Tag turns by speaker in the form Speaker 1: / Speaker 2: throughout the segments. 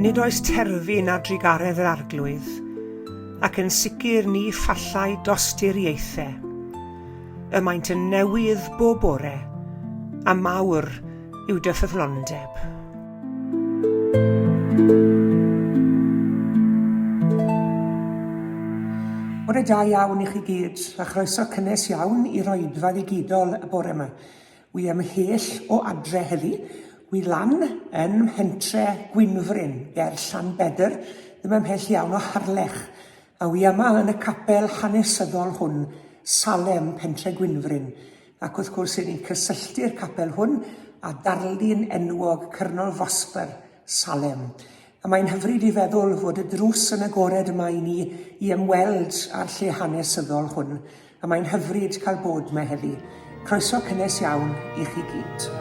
Speaker 1: Nid oes terfyn a drigaredd yr arglwydd, ac yn sicr ni phallai dosturiaethau. Y maent yn newydd bob bore, a mawr yw dy ffyddlondeb.
Speaker 2: Bore da iawn i chi gyd, a chroeso cynnes iawn i roedfa ddigidol y bore yma. Wi ymhell o adre heddi, wi lan yn mhentre Gwynfryn, ger Llanbedr, ddim ymhell iawn o Harlech, a wi yma yn y capel hanesyddol hwn, Salem, pentre Gwynfryn, ac wrth gwrs ni'n cysylltu'r capel hwn a darlun enwog Cyrnol Fosber Salem. A mae'n hyfryd i feddwl fod y drws yn agored yma i ni i ymweld â'r lle hanesyddol hwn, a mae'n hyfryd cael bod yma heddi. Croeso cynnes iawn i chi gyd.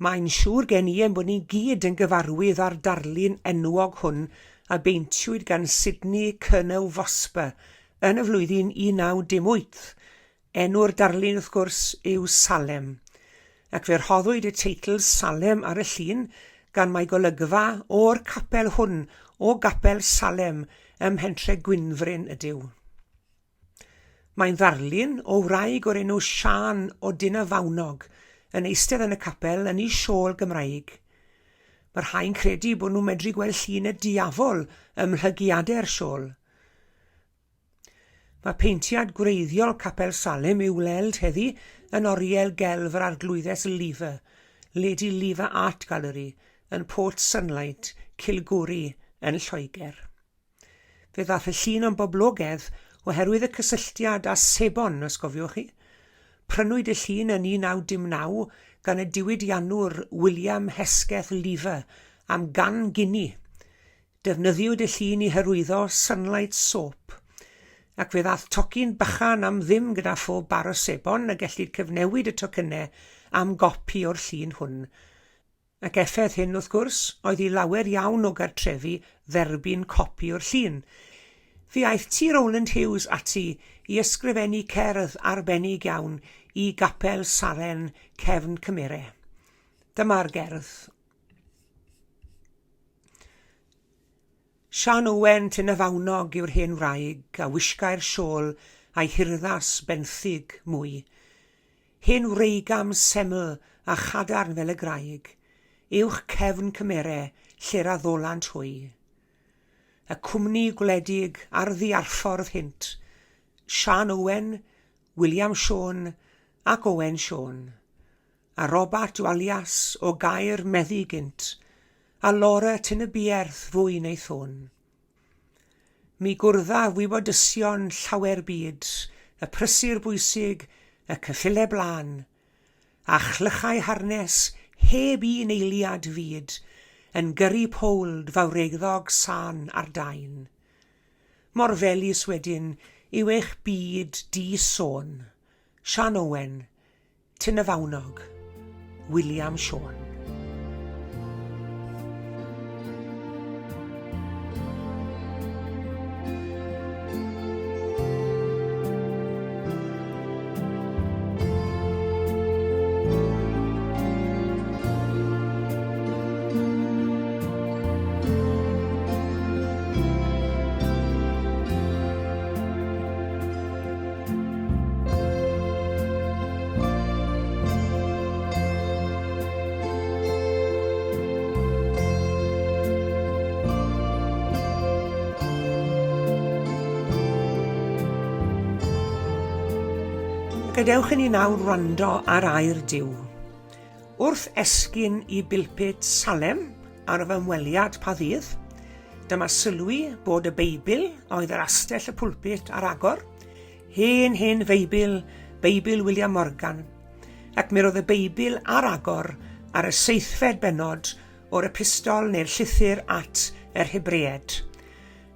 Speaker 1: Mae'n siŵr gen i bod ni gyd yn gyfarwydd â'r darlun enwog hwn a beintiwyd gan Sydney Cyrnol Fosber yn y flwyddyn 1918. Enw'r darlun wrth gwrs yw Salem, ac fe rhoddwyd y teitl Salem ar y llun gan mae golygfa o'r capel hwn o gapel Salem ym mhentre Gwynfryn ydyw. Mae'n ddarlun o wraig o'r enw Siân o Dyn y Fawnog yn eistedd yn y capel yn ei siôl Gymraeg. Mae'r rhai'n credu bod nhw'n medru gweld llun y diafol ym mhlygiadau'r siôl. Mae peintiad gwreiddiol capel Salem i'w weld heddi yn oriel gelf yr arglwyddes Lever, Lady Lever Art Gallery, yn Port Sunlight, Kilgwri, yn Lloegr. Fe ddath y llun yn boblogaidd oherwydd y cysylltiad â sebon, os cofiwch chi. Prynwyd y llun yn 1919 gan y diwydiannwr William Hesketh Lever am £100. Defnyddiwyd y llun i hyrwyddo Sunlight Soap, ac fe ddath tocyn bychan am ddim gyda phob bar o sebon a gellid cyfnewid y tocynnau am gopi o'r llun hwn. Ac effaith hyn, wrth gwrs, oedd i lawer iawn o gartrefi dderbyn copi o'r llun. Fe aeth T. Rowland Hughes ati i ysgrifennu cerdd arbennig iawn i gapel Salem cefn Cymere. Dyma'r gerdd. Sian Owen Tynefawnog yw'r hen wraig a wisgai'r siôl a'i hirddas benthyg mwy. Hen wreigam seml a chadarn fel y graig, uwch cefn Cymere lle'r addolant hwy. Y cwmni gwledig ar ddiarffordd hynt, Sian Owen, William Siôn ac Owen Siôn, a Robert Walias o Gair Meddu gynt, a Laura Tynebierth fwy neu thôn. Mi gwrdda wybodysion llawer byd, y prysur bwysig, y cyffile blaen, a chlychau harnes heb un eiliad fyd, yn gyrru pold fawreddog san ar dain. Morfelus wedyn yw eich byd di-sôn. Sian Owen, Tynefawnog, William Siôn. Gadewch i ni nawr wrando ar air Duw. Wrth esgyn i bilpit Salem ar fy ymweliad pa ddydd, dyma sylwi bod y Beibl oedd yr astell y pwlpit ar agor, hen Feibl, Beibl William Morgan, ac mi roedd y Beibl ar agor ar y 7fed bennod o'r epistol neu'r llythyr at yr Hebreed.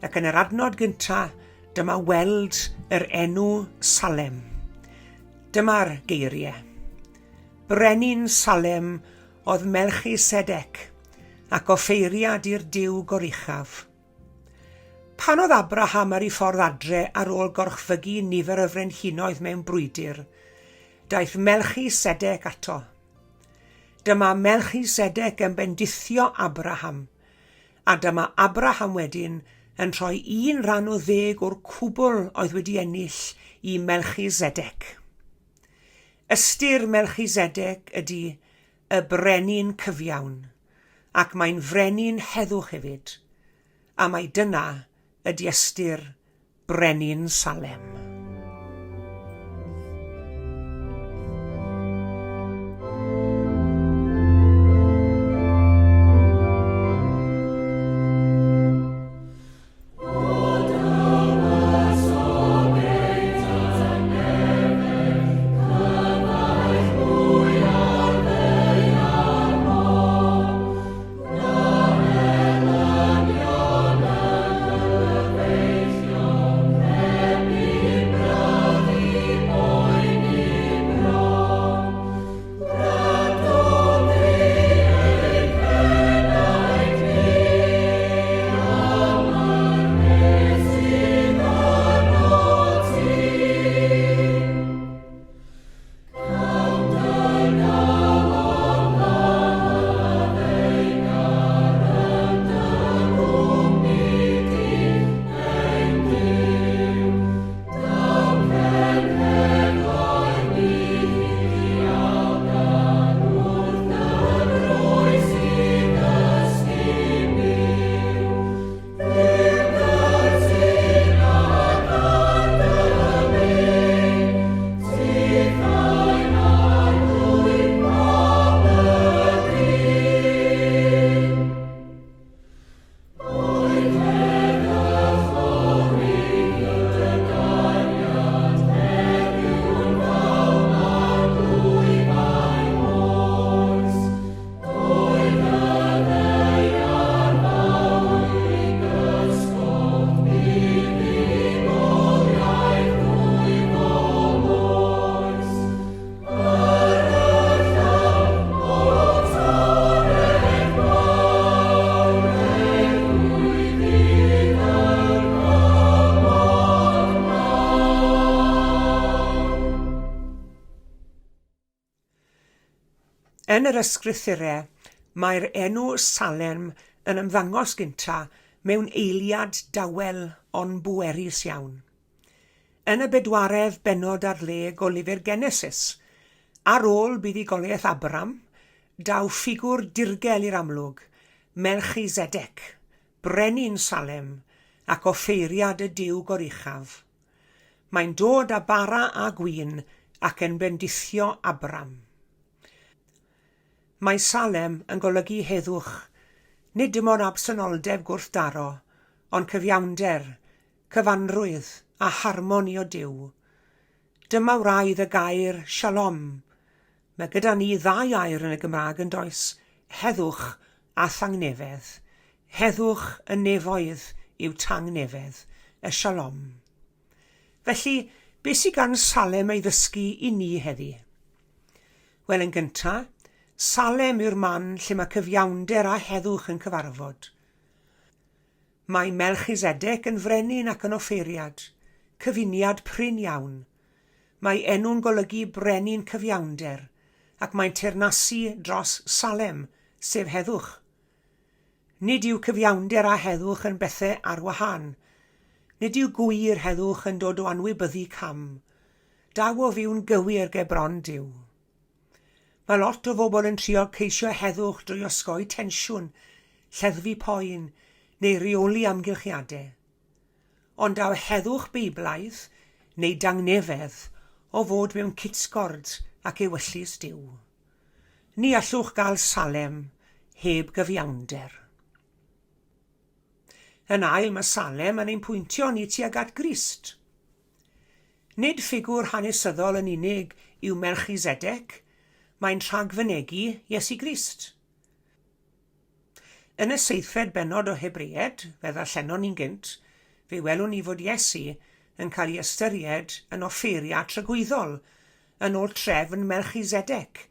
Speaker 1: Ac yn yr adnod gyntaf, dyma weld yr enw Salem. Dyma'r geiriau. Brenin Salem oedd Melchisedec ac offeiriad i'r Duw goruchaf. Pan oedd Abraham ar ei ffordd adre ar ôl gorchfygu nifer y frenhinoedd mewn brwydyr, daeth Melchisedec ato. Dyma Melchisedec yn bendithio Abraham, a dyma Abraham wedyn yn rhoi 1/10 o'r cwbl oedd wedi ennill i Melchisedec. Ystyr Melchisedec ydy y brenin cyfiawn, ac mae'n frenin heddwch hefyd, a mae dyna ydy ystyr brenin Salem.
Speaker 3: Be
Speaker 1: Yn yr ysgrythurau, mae'r enw Salem yn ymddangos gyntaf mewn eiliad dawel ond bwerus iawn. Yn y 4 bennod ar leg o lyfr Genesis, ar ôl buddugoliaeth Abram, daw ffigwr dirgel i'r amlwg, Melchizedek, brenin Salem, ac offeiriad y Duw goruchaf. Mae'n dod â bara a gwyn ac yn bendithio Abram. Mae Salem yn golygu heddwch, nid dim ond absenoldeb gwrthdaro, ond cyfiawnder, cyfanrwydd a harmoni o Duw. Dyma wraidd y gair shalom. Mae gyda ni 2 air yn y Gymraeg yn does, heddwch a thangnefedd. Heddwch y nefoedd yw tangnefedd, y shalom. Felly, beth sydd gan Salem ei ddysgu i ni heddi? Wel, yn gyntaf, Salem yw'r man lle mae cyfiawnder a heddwch yn cyfarfod. Mae Melchizedek yn frenin ac yn offeiriad, cyfuniad prin iawn. Mae enw'n golygu brenin cyfiawnder, ac mae'n teyrnasu dros Salem, sef heddwch. Nid yw cyfiawnder a heddwch yn bethau ar wahân. Nid yw gwir heddwch yn dod o anwybyddu cam. Daw o fyw'n gywir ge bron Duw. Mae lot o bobl yn trio ceisio heddwch drwy osgoi tensiwn, lleddfu poen, neu reoli amgylchiadau. Ond daw heddwch Beiblaidd, neu dangnefedd, o fod mewn cytsgord ac ewyllus Duw. Ni allwch gael Salem heb gyfiawnder. Yn ail, mae Salem yn ein pwyntio ni tuag at Grist. Nid ffigwr hanesyddol yn unig yw Melchizedek, mae'n rhagfynegu Iesu Grist. Yn y 7 bennod o Hebreed, fe ddarllenon ni'n gynt, fe welwn ni fod Iesu yn cael ei ystyried yn offeiriad tragwyddol yn ôl trefn Melchizedek.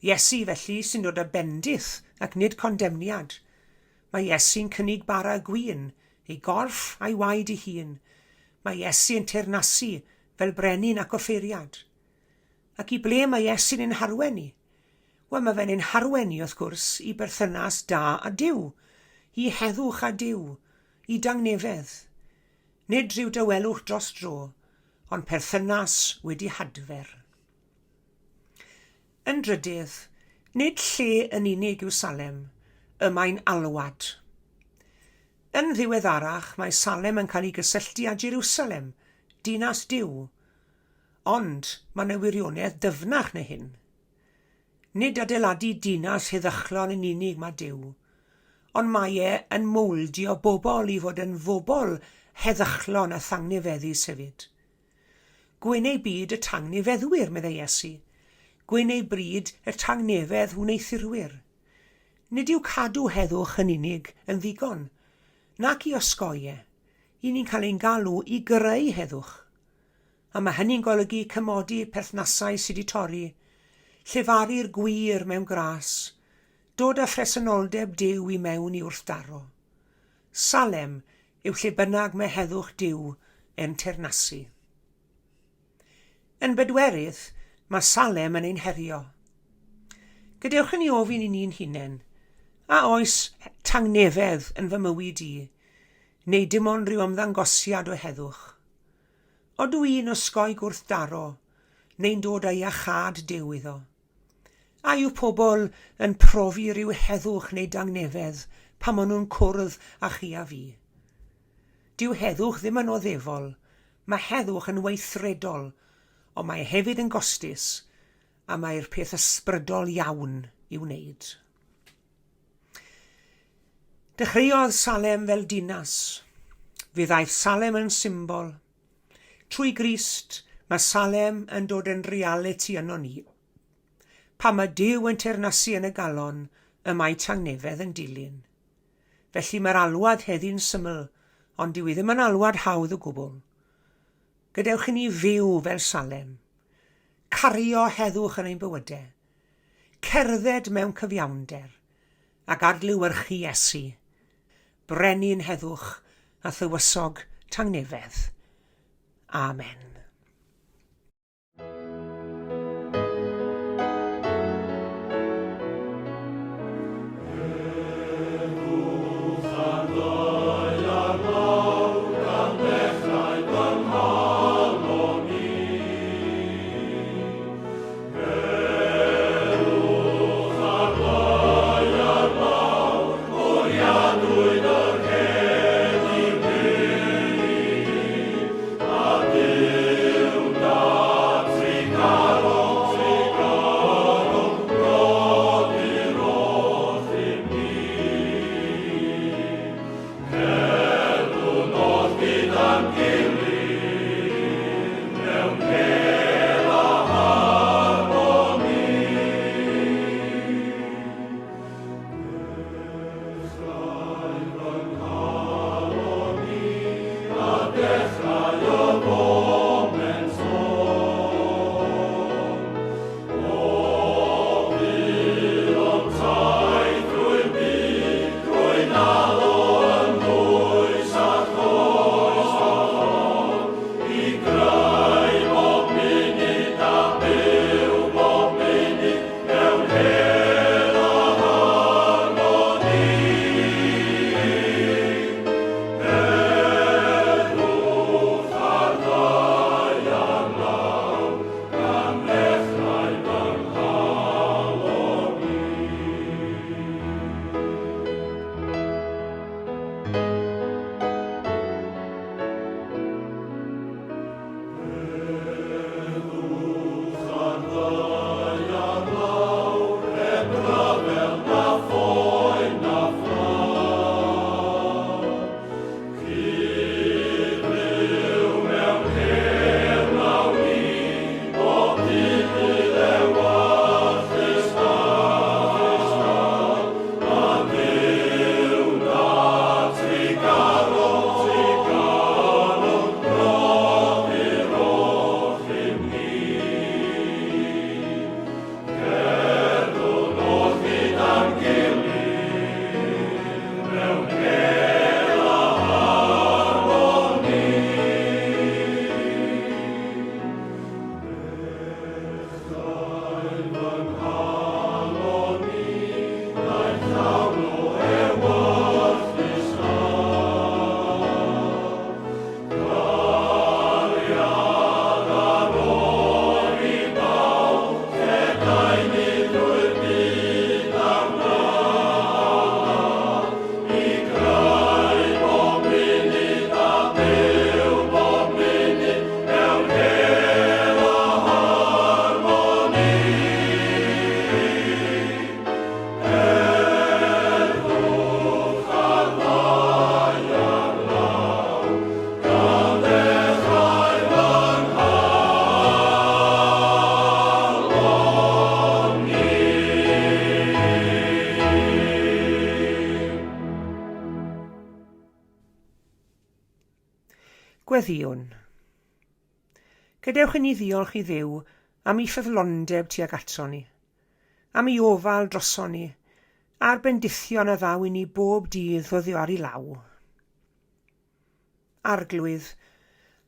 Speaker 1: Iesu felly sy'n dod â bendith ac nid condemniad. Mae Iesu'n cynnig bara gwyn, ei gorff a'i waed ei hun. Mae Iesu yn teyrnasu fel brenin ac offeiriad. Ac i ble mae Iesu'n ein harwen ni? Wel, mae fe'n ein harwen ni wrth gwrs i berthynas da a Duw, i heddwch a Duw, i dangnefedd. Nid rhyw dywelwch dros dro, ond perthynas wedi hadfer. Yn drydydd, nid lle yn unig yw Salem, y mae'n alwad. Yn ddiweddarach, mae Salem yn cael ei gysylltu â Jerusalem, dinas Duw, ond mae'n wirionedd dyfnach na hyn. Nid adeiladu dinas heddychlon yn unig mae Duw, ond mae e yn mouldio bobl i fod yn fobl heddychlon a thangnefeddus hefyd. Gwyn ei byd y tangnefeddwyr, meddai Iesu. Gwyn ei bryd y tangnefedd wneithurwyr. Nid yw cadw heddwch yn unig yn ddigon, nac i osgoi e. I ni'n cael ein galw i greu heddwch. A mae hynny'n golygu cymodi perthnasau sydd wedi torri, llefaru'r gwir mewn gras, dod â phresenoldeb Duw i mewn i wrthdaro. Salem yw lle bynnag mae heddwch Duw yn teyrnasu. Yn bedwerydd, mae Salem yn ein herio. Gadewch yn ei ofyn i ni'n hunain, a oes tangnefedd yn fy mywyd i, neu dim ond rhyw ymddangosiad o heddwch? Odw i'n osgoi gwrthdaro, neu'n dod â iachad Duw iddo? A yw pobl yn profi rhyw heddwch neu dangnefedd pan maen nhw'n cwrdd â chi a fi? Dyw heddwch ddim yn oddefol, mae heddwch yn weithredol, ond mae hefyd yn gostus, a mae'r peth ysbrydol iawn i wneud. Dechreuodd Salem fel dinas. Fe ddaeth Salem yn symbol. Trwy Grist, mae Salem yn dod yn realiti yno ni. Pa mae Duw yn teyrnasu yn y galon, y mae tangnefedd yn dilyn. Felly mae'r alwad heddi'n syml, ond dyw ddim yn alwad hawdd o gwbl. Gadewch i ni fyw fel Salem. Cario heddwch yn ein bywydau. Cerdded mewn cyfiawnder ac adlewyrchu Iesu. Brenin heddwch a thywysog tangnefedd. Amen. Gweddiwn. Gadewch i ni ddiolch i Dduw am ei ffyddlondeb tuag ato ni, am ei ofal droson ni, a'r bendithion a ddaw i ni bob dydd ddod ar ei law. Arglwydd,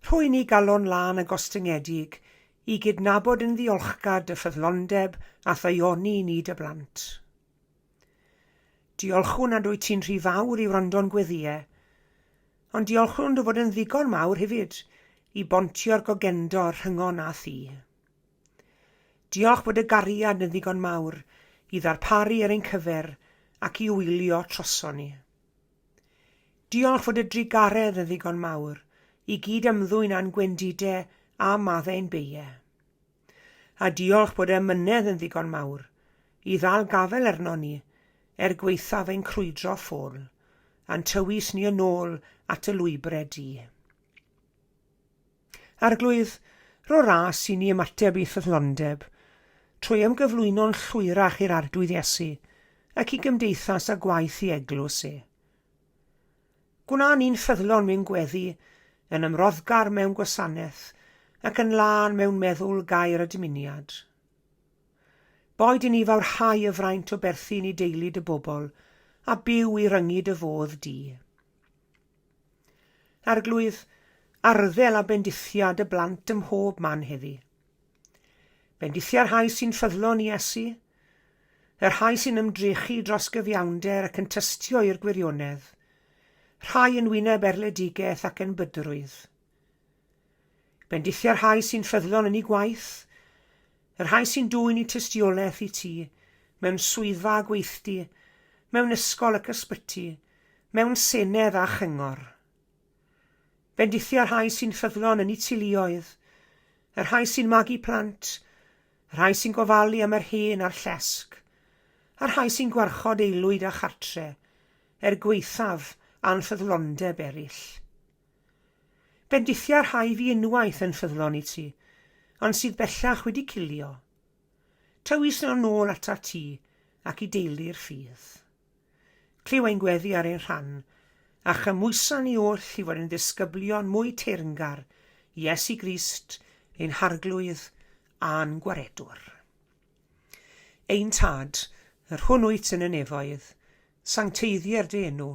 Speaker 1: rhoi ni galon lan y gostyngedig i gydnabod yn ddiolchgad y ffyddlondeb a thaioni ni dy blant. Diolchwn nad wyt ti'n rhy fawr i wrando'n gweddiau, ond diolchwn dy fod yn ddigon mawr hefyd i bontio'r gogendor rhyngon a thi. Diolch bod y gariad yn ddigon mawr i ddarparu ar ein cyfer ac i wylio troson ni. Diolch fod y drigaredd yn ddigon mawr i gyd ymddwyn a'n gwendidau a maddau'n beiau. A diolch bod y mynedd yn ddigon mawr i ddal gafel arno ni gweithaf ein crwydro ffôl, a'n tywys ni yn ôl at y lwybrau di. Arglwydd, ro ras i ni ymateb i ffyddlondeb, trwy ymgyflwyno'n llwyrach i'r ardwydd Iesu ac i gymdeithas a gwaith i eglwys e. Gwna ni'n ffyddlon mewn gweddi, yn ymroddgar mewn gwasanaeth ac yn lân mewn meddwl gair a dymuniad. Boed i ni fawrhau y fraint o berthu ni deulu dy bobl a byw i ryngu dy fodd di. Arglwydd, arddel a bendithiad y blant ym mhob man heddi. Bendithia'r rhai sy'n ffyddlon i Iesu, yr rhai sy'n ymdrechu dros gyfiawnder ac yn tystio i'r gwirionedd, rhai yn wyneb erledigaeth ac yn bydrwydd. Bendithia'r rhai sy'n ffyddlon yn ei gwaith, yr rhai sy'n dwyn i tystiolaeth i ti, mewn swyddfa a gweithdi, mewn ysgol ac ysbyty, mewn senedd a chyngor. Bendithia'r rhai sy'n ffyddlon yn ei teuluoedd, yr rhai sy'n magu plant, yr rhai sy'n gofalu am yr hen a'r llesg, a'r rhai sy'n gwarchod aelwyd a chartre, gweithaf a'n ffyddlondeb eraill. Bendithia'r rhai fi unwaith yn ffyddlon i ti, ond sydd bellach wedi cilio. Tywys nhw'n ôl ata ti ac i deulu'r ffydd. Cliw ein gweddi ar ein rhan, a chymwysa ni wrth i fod yn ddisgyblion mwy teyrngar i Iesu Grist, ein harglwydd a'n gwaredwr. Ein tad, yr hwn wyt yn y nefoedd, sancteiddiau'r dy enw,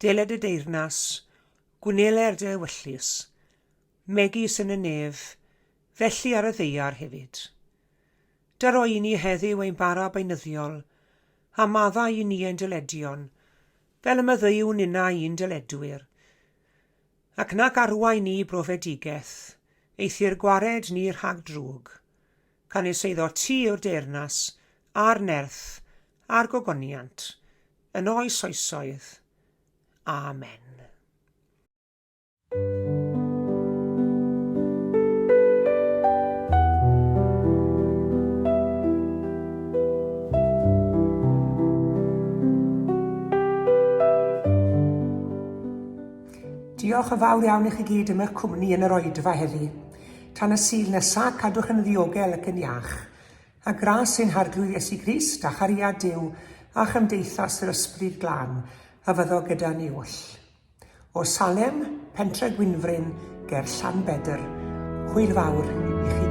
Speaker 1: deled y deyrnas, gwneler dy ewyllus, megis yn y nef, felly ar y ddeiar hefyd. Daro i ni heddiw ein bara beinyddiol, a maddau i ni ein dyledion, fel y meddywn yna i'n dyledwyr. Ac nac arwai ni brofedigaeth, eithi'r gwared ni rhag drwg, canis eiddo ti o'r deyrnas, a'r nerth, a'r gogoniant, yn oes oesoedd. Amen.
Speaker 2: Diolch yn fawr iawn i chi gyd am eich cwmni yn yr oedfa heddi. Tan y Sul nesaf, cadwch yn ddiogel ac yn iach. A gras ein harglwydd Iesu Grist a chariad Duw a chymdeithas yr ysbryd glân a fyddo gyda ni wll. O Salem, pentre Gwynfryn, ger Llanbedr, hwyl fawr i chi.